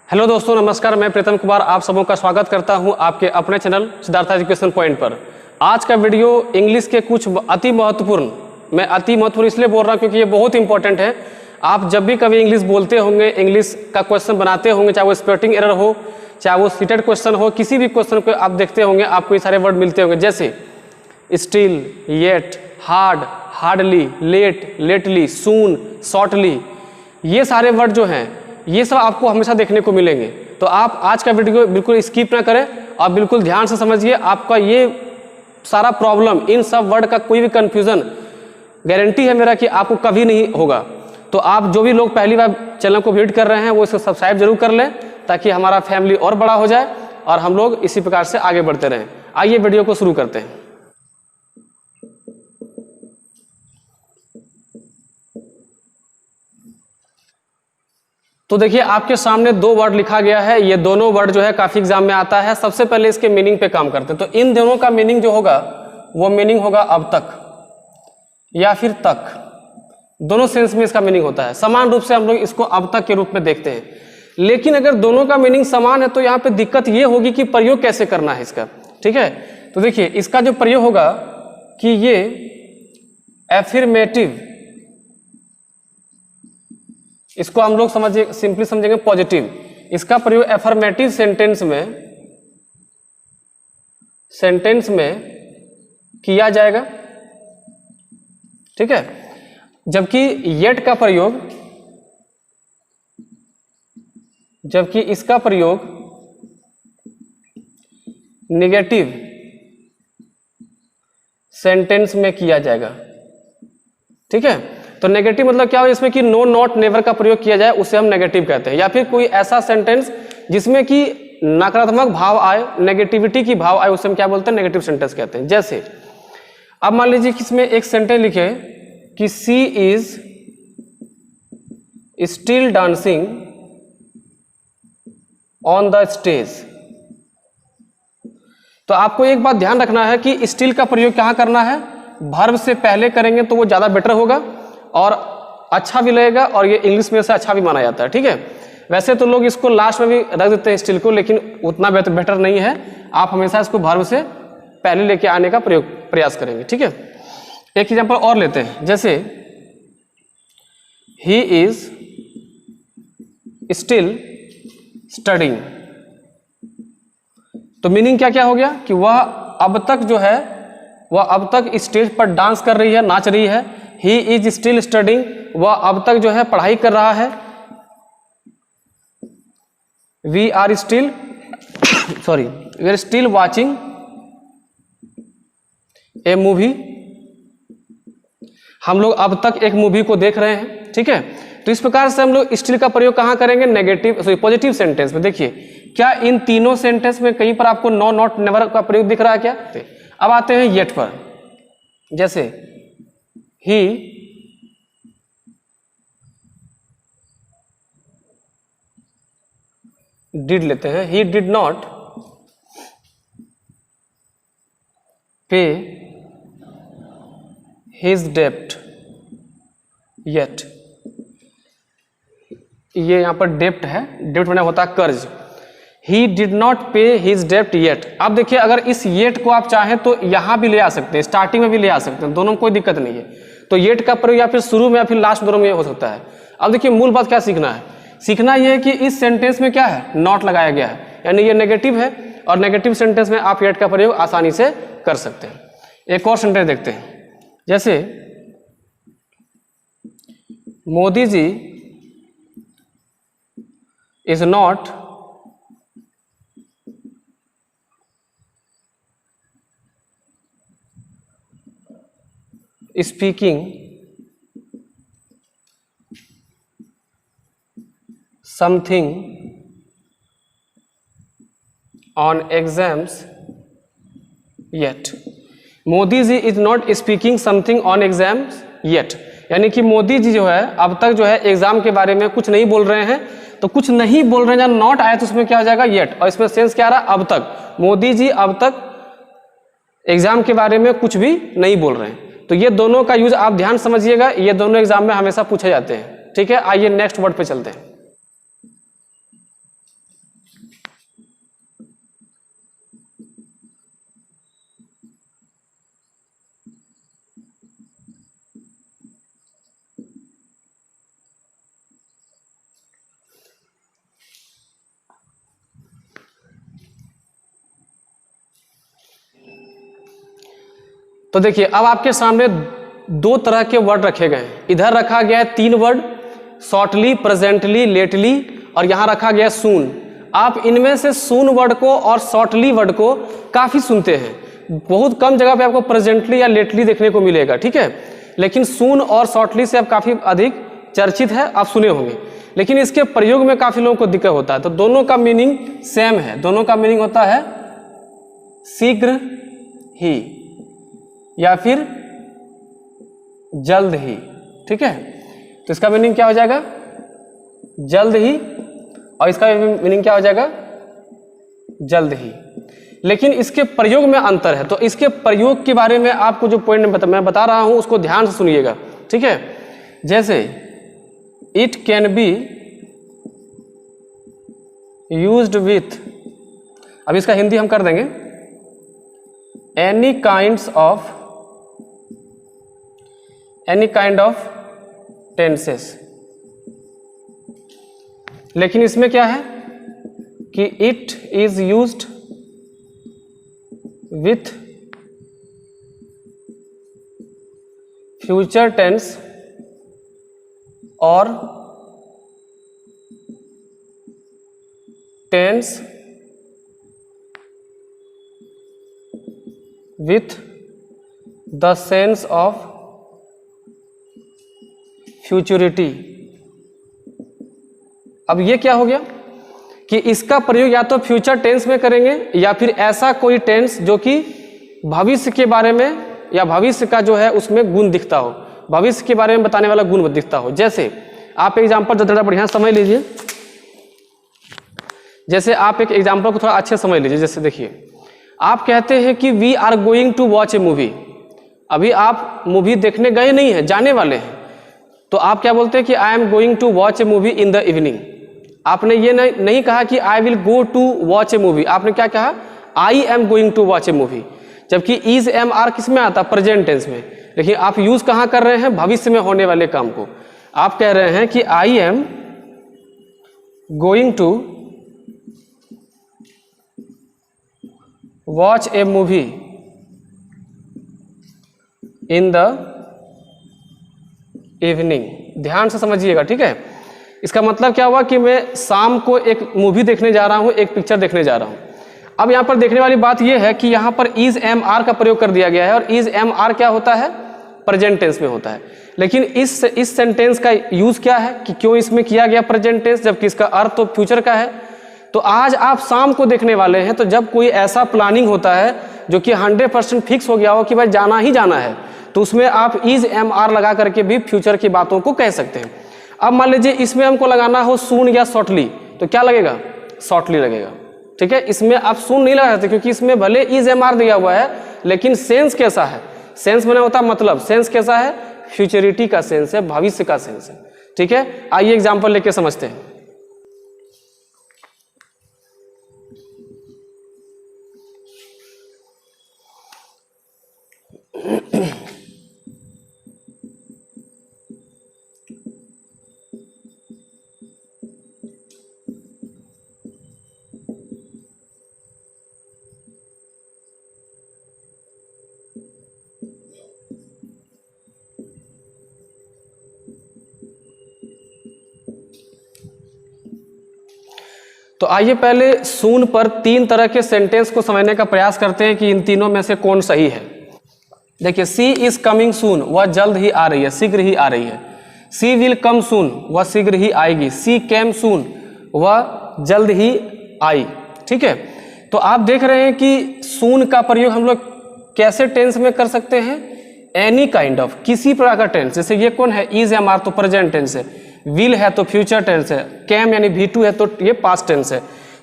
Hello दोस्तों, नमस्कार। मैं प्रीतम कुमार आप सबों का स्वागत करता हूं आपके अपने चैनल सिद्धार्थ एजुकेशन पॉइंट पर। आज का वीडियो इंग्लिश के कुछ अति महत्वपूर्ण, मैं अति महत्वपूर्ण इसलिए बोल रहा हूं क्योंकि ये बहुत इंपॉर्टेंट है। आप जब भी कभी इंग्लिश बोलते होंगे, इंग्लिश का क्वेश्चन बनाते होंगे, चाहे वो स्पेलिंग एरर हो, चाहे वो सीटेड क्वेश्चन हो, किसी भी क्वेश्चन को आप देखते होंगे, आपको ये सारे वर्ड मिलते होंगे, जैसे still, yet, hard, hardly, late, lately, soon, shortly. ये सारे वर्ड जो हैं ये सब आपको हमेशा देखने को मिलेंगे। तो आप आज का वीडियो बिल्कुल स्किप ना करें और बिल्कुल ध्यान से समझिए। आपका ये सारा प्रॉब्लम, इन सब वर्ड का कोई भी कंफ्यूजन, गारंटी है मेरा कि आपको कभी नहीं होगा। तो आप जो भी लोग पहली बार चैनल को विजिट कर रहे हैं वो इसको सब्सक्राइब जरूर कर लें, ताकि हमारा फैमिली और बड़ा हो जाए और हम लोग इसी प्रकार से आगे बढ़ते रहें। आइए वीडियो को शुरू करते हैं। तो देखिए, आपके सामने दो वर्ड लिखा गया है। ये दोनों वर्ड जो है काफी एग्जाम में आता है। सबसे पहले इसके मीनिंग पे काम करते हैं। तो इन दोनों का मीनिंग जो होगा वो मीनिंग होगा अब तक या फिर तक। दोनों सेंस में इसका मीनिंग होता है। समान रूप से हम लोग इसको अब तक के रूप में देखते हैं। लेकिन अगर दोनों का मीनिंग समान है तो यहाँ पे दिक्कत ये होगी कि प्रयोग कैसे करना है इसका। ठीक है, तो देखिए इसका जो प्रयोग होगा कि ये एफर्मेटिव, इसको हम लोग समझिए, सिंपली समझेंगे पॉजिटिव। इसका प्रयोग एफर्मेटिव सेंटेंस में किया जाएगा। ठीक है, जबकि येट का प्रयोग, जबकि इसका प्रयोग नेगेटिव सेंटेंस में किया जाएगा। ठीक है, तो नेगेटिव मतलब क्या हो, इसमें कि नो, नॉट, नेवर का प्रयोग किया जाए उसे हम नेगेटिव कहते हैं। या फिर कोई ऐसा सेंटेंस जिसमें कि नकारात्मक भाव आए, नेगेटिविटी की भाव आए, उसे हम क्या बोलते हैं, नेगेटिव सेंटेंस कहते हैं। जैसे अब मान लीजिए कि इसमें एक सेंटेंस लिखे कि she is still dancing on the stage. तो आपको एक बात ध्यान रखना है कि स्टिल का प्रयोग कहां करना है, वर्ब से पहले करेंगे तो वो ज्यादा बेटर होगा और अच्छा भी लगेगा, और ये इंग्लिश में से अच्छा भी माना जाता है। ठीक है, वैसे तो लोग इसको लास्ट में भी रख देते हैं स्टिल को, लेकिन उतना बेटर नहीं है। आप हमेशा इसको वर्ब से पहले लेके आने का प्रयास करेंगे। ठीक है, एक एग्जांपल और लेते हैं, जैसे ही इज स्टिल स्टडिंग। तो मीनिंग क्या क्या हो गया कि वह अब तक जो है, वह अब तक स्टेज पर डांस कर रही है, नाच रही है। ही इज स्टिल स्टडिंग, वह अब तक जो है पढ़ाई कर रहा है। We are still we are still watching a movie. हम लोग अब तक एक मूवी को देख रहे हैं। ठीक है, तो इस प्रकार से हम लोग स्टिल का प्रयोग कहां करेंगे, नेगेटिव पॉजिटिव सेंटेंस में। देखिए क्या इन तीनों सेंटेंस में कहीं पर आपको नो, नॉट, नेवर का प्रयोग दिख रहा है क्या? अब आते हैं येट पर। जैसे ही डिड लेते हैं, ही डिड नॉट पे हिज डेप्ट येट। ये यहां पर डेप्ट है, डेप्ट माने होता है कर्ज। ही डिड नॉट पे हिज डेप्ट येट। अब देखिए, अगर इस येट को आप चाहें तो यहां भी ले आ सकते हैं, स्टार्टिंग में भी ले आ सकते हैं, दोनों में कोई दिक्कत नहीं है। तो येट का प्रयोग या फिर शुरू में या फिर लास्ट दोनों में हो सकता है। अब देखिए मूल बात क्या सीखना है, सीखना यह है कि इस सेंटेंस में क्या है, नॉट लगाया गया है, यानी ये नेगेटिव है, और नेगेटिव सेंटेंस में आप येट का प्रयोग आसानी से कर सकते हैं। एक और सेंटेंस देखते हैं, जैसे Modi ji is not speaking something on exams yet। Modi ji is not speaking something on exams yet, यानी कि मोदी जी जो है अब तक जो है एग्जाम के बारे में कुछ नहीं बोल रहे हैं। तो कुछ नहीं बोल रहे हैं, जब नॉट आया तो उसमें क्या हो जाएगा, येट, और इसमें सेंस क्या आ रहा है, अब तक। मोदी जी अब तक एग्जाम के बारे में कुछ भी नहीं बोल रहे हैं। तो ये दोनों का यूज आप ध्यान समझिएगा, ये दोनों एग्जाम में हमेशा पूछे जाते हैं। ठीक है, आइए नेक्स्ट वर्ड पे चलते हैं। तो देखिए अब आपके सामने दो तरह के वर्ड रखे गए हैं। इधर रखा गया है 3 वर्ड, शॉर्टली, प्रेजेंटली, लेटली, और यहाँ रखा गया सून। आप इनमें से सून वर्ड को और शॉर्टली वर्ड को काफ़ी सुनते हैं, बहुत कम जगह पे आपको प्रेजेंटली या लेटली देखने को मिलेगा, ठीक है। लेकिन सून और शॉर्टली से अब काफ़ी अधिक चर्चित है, आप सुने होंगे। लेकिन इसके प्रयोग में काफ़ी लोगों को दिक्कत होता है। तो दोनों का मीनिंग सेम है, दोनों का मीनिंग होता है शीघ्र ही या फिर जल्द ही, ठीक है। तो इसका मीनिंग क्या हो जाएगा? जल्द ही, और इसका मीनिंग क्या हो जाएगा? जल्द ही। लेकिन इसके प्रयोग में अंतर है। तो इसके प्रयोग के बारे में आपको जो पॉइंट मैं बता रहा हूं उसको ध्यान से सुनिएगा, ठीक है। जैसे it can be used with, अब इसका हिंदी हम कर देंगे, एनी काइंड ऑफ टेंसेस। लेकिन इसमें क्या है कि it is used with future tense और tense with the sense of futurity. अब ये क्या हो गया कि इसका प्रयोग या तो फ्यूचर टेंस में करेंगे या फिर ऐसा कोई टेंस जो कि भविष्य के बारे में या भविष्य का जो है उसमें गुण दिखता हो, भविष्य के बारे में बताने वाला गुण दिखता हो। जैसे आप एग्जाम्पल ज़रा बढ़िया समझ लीजिए, जैसे आप एक एग्जाम्पल को थोड़ा अच्छे समझ लीजिए। जैसे देखिए, आप कहते हैं कि we are going to watch a movie. अभी आप मूवी देखने गए नहीं हैं, जाने वाले हैं, तो आप क्या बोलते हैं कि I am going to watch a movie in the evening. आपने ये नहीं कहा कि I will go to watch a movie, आपने क्या कहा? I am going to watch a movie. जबकि इज एम आर किस में आता? प्रेजेंट टेंस में। लेकिन आप यूज कहाँ कर रहे हैं? भविष्य में होने वाले काम को। आप कह रहे हैं कि I am going to watch a movie in the evening. ध्यान से समझिएगा, ठीक है। इसका मतलब क्या हुआ कि मैं शाम को एक मूवी देखने जा रहा हूं, एक पिक्चर देखने जा रहा हूं। अब यहां पर देखने वाली बात यह है कि यहां पर इज एम आर का प्रयोग कर दिया गया है, और इज एम आर क्या होता है? प्रेजेंट टेंस में होता है। लेकिन इस सेंटेंस का यूज क्या है कि क्यों इसमें किया गया प्रेजेंट टेंस, जबकि इसका अर्थ तो फ्यूचर का है। तो आज आप शाम को देखने वाले हैं, तो जब कोई ऐसा प्लानिंग होता है जो कि 100% फिक्स हो गया हो कि भाई जाना ही जाना है, तो उसमें आप इज एम आर लगा करके भी फ्यूचर की बातों को कह सकते हैं। अब मान लीजिए इसमें हमको लगाना हो सून या शॉर्टली, तो क्या लगेगा? शॉर्टली लगेगा, ठीक है। इसमें आप सून नहीं लगा सकते क्योंकि इसमें भले इज एम आर दिया हुआ है, लेकिन सेंस कैसा है? सेंस मैंने होता मतलब, सेंस कैसा है? फ्यूचरिटी का सेंस है, भविष्य का सेंस है, ठीक है। आइए एग्जाम्पल लेके समझते हैं। तो आइए पहले सून पर 3 तरह के सेंटेंस को समझने का प्रयास करते हैं कि इन तीनों में से कौन सही है। देखिए, सी इज कमिंग सून, वह जल्द ही आ रही है, शीघ्र ही आ रही है। सी विल कम सून, वह शीघ्र ही आएगी। सी केम सून, वह जल्द ही आई, ठीक है। तो आप देख रहे हैं कि सून का प्रयोग हम लोग कैसे टेंस में कर सकते हैं? एनी काइंड ऑफ, किसी प्रकार का टेंस। जैसे ये कौन है? इज एम आर तो प्रेजेंट टेंस है, विल है तो फ्यूचर टेंस है, कैम यानी V2 है तो ये पास्ट टेंस है।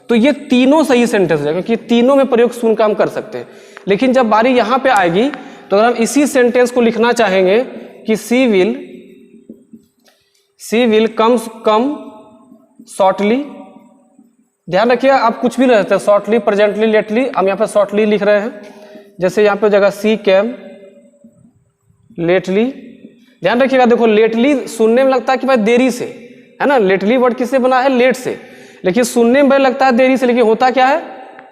तो ये तीनों सही सेंटेंस है क्योंकि तीनों में प्रयोग सून का हम कर सकते हैं। लेकिन जब बारी यहाँ पे आएगी तो अगर हम इसी सेंटेंस को लिखना चाहेंगे कि सी विल कम शॉर्टली, ध्यान रखिए आप कुछ भी रहते हैं, शॉर्टली, प्रेजेंटली, लेटली, हम यहाँ पे शॉर्टली लिख रहे हैं। जैसे यहाँ पे जगह सी कैम लेटली, ध्यान रखिएगा। देखो लेटली सुनने में लगता है कि भाई देरी से, है ना। लेटली वर्ड किससे बना है? लेट से। लेकिन सुनने में लगता है देरी से, लेकिन होता क्या है?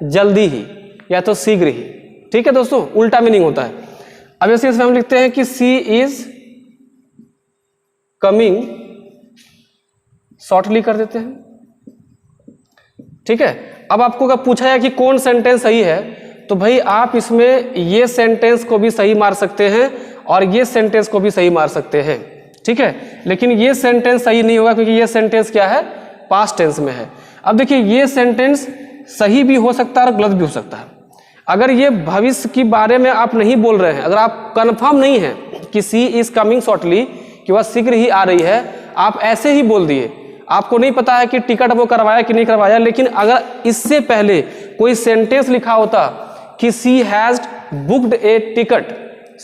जल्दी ही या तो शीघ्र ही, ठीक है दोस्तों, उल्टा मीनिंग होता है। अब ऐसे इसमें हम लिखते हैं कि सी इज कमिंग शॉर्टली कर देते हैं। ठीक है, अब आपको अगर पूछा है कि कौन सेंटेंस सही है, तो भाई आप इसमें ये सेंटेंस को भी सही मार सकते हैं और ये सेंटेंस को भी सही मार सकते हैं। ठीक है, लेकिन ये सेंटेंस सही नहीं होगा क्योंकि ये सेंटेंस क्या है, पास्ट टेंस में है। अब देखिए ये सेंटेंस सही भी हो सकता है और गलत भी हो सकता है। अगर ये भविष्य के बारे में आप नहीं बोल रहे हैं, अगर आप कंफर्म नहीं है कि सी इज कमिंग शॉर्टली, कि वह शीघ्र ही आ रही है, आप ऐसे ही बोल दिए, आपको नहीं पता है कि टिकट वो करवाया कि नहीं करवाया, लेकिन अगर इससे पहले कोई सेंटेंस लिखा होता कि सी हैज बुक्ड ए टिकट,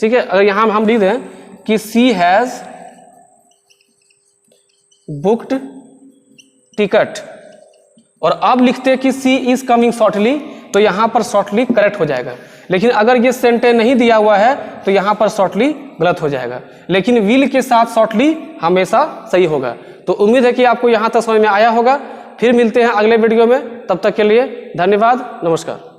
ठीक है, अगर यहां हम लिख दें कि सी हैज बुक्ड टिकट और अब लिखते कि सी इज कमिंग शॉर्टली, तो यहां पर शॉर्टली करेक्ट हो जाएगा। लेकिन अगर ये सेंटेंस नहीं दिया हुआ है तो यहां पर शॉर्टली गलत हो जाएगा, लेकिन विल के साथ शॉर्टली हमेशा सही होगा। तो उम्मीद है कि आपको यहां तक समझ में आया होगा। फिर मिलते हैं अगले वीडियो में, तब तक के लिए धन्यवाद, नमस्कार।